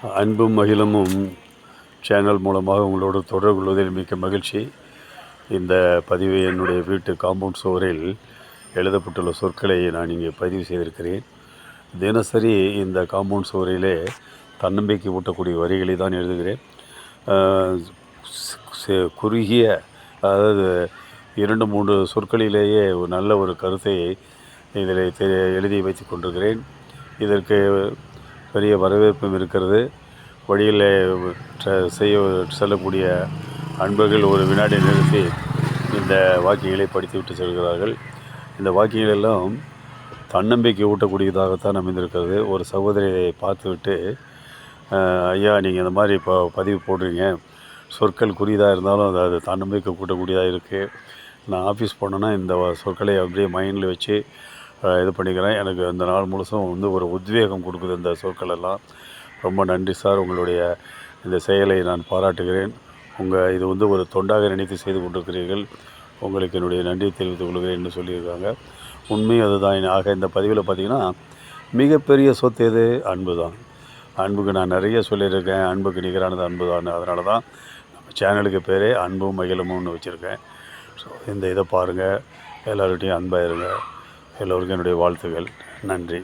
அன்பும் மகிழமும் சேனல் மூலமாக உங்களோடு தொடர்பு கொள்வதில் மிக்க மகிழ்ச்சி. இந்த பதிவை என்னுடைய வீட்டு காம்பவுண்ட் சுவரில் எழுதப்பட்டுள்ள சொற்களை நான் இங்கே பதிவு செய்திருக்கிறேன். தினசரி இந்த காம்பவுண்ட் சுவரிலே தன்னம்பிக்கை ஊட்டக்கூடிய வரிகளை தான் எழுதுகிறேன். குறுகிய, அதாவது 2-3 சொற்களிலேயே ஒரு நல்ல ஒரு கருத்தை இதில் எழுதி வைத்து கொண்டிருக்கிறேன். இதற்கு பெரிய வரவேற்பும் இருக்கிறது. வழியில் செல்லக்கூடிய அன்பர்கள் ஒரு வினாடி நிறுத்தி இந்த வாக்கியங்களை படித்துவிட்டு செல்கிறார்கள். இந்த வாக்கியங்கள் எல்லாம் தன்னம்பிக்கை ஊட்டக்கூடியதாகத்தான் அமைந்திருக்கிறது. ஒரு சகோதரியை பார்த்துவிட்டு, ஐயா நீங்கள் இந்த மாதிரி இப்போ பதிவு போடுறீங்க, சொற்கள் குறியதாக இருந்தாலும் அது தன்னம்பிக்கை கூட்டக்கூடியதாக இருக்குது. நான் ஆஃபீஸ் போனேன்னா இந்த சொற்களை அப்படியே மைண்டில் வச்சு இது பண்ணிக்கிறேன். எனக்கு அந்த நாள் முழுசும் ஒரு உத்வேகம் கொடுக்குது இந்த சொற்கள் எல்லாம். ரொம்ப நன்றி சார், உங்களுடைய இந்த செயலை நான் பாராட்டுகிறேன். இது ஒரு தொண்டாக நினைத்து செய்து கொண்டிருக்கிறீர்கள். உங்களுக்கு என்னுடைய நன்றியை தெரிவித்துக் கொள்கிறேன் என்று சொல்லியிருக்காங்க. உண்மையும் அதுதான். ஆக இந்த பதிவில் பார்த்திங்கன்னா, மிகப்பெரிய சொத்து எது? அன்பு தான். அன்புக்கு நான் நிறைய சொல்லியிருக்கேன். அன்புக்கு நிகரானது அன்பு தான். அதனால தான் நம்ம சேனலுக்கு பேரே அன்பும் மகிழமும்னு வச்சுருக்கேன். ஸோ இந்த இதை பாருங்கள், எல்லோருகிட்டையும் அன்பாக இருங்க. எல்லோருக்கும் என்னுடைய வாழ்த்துக்கள். நன்றி.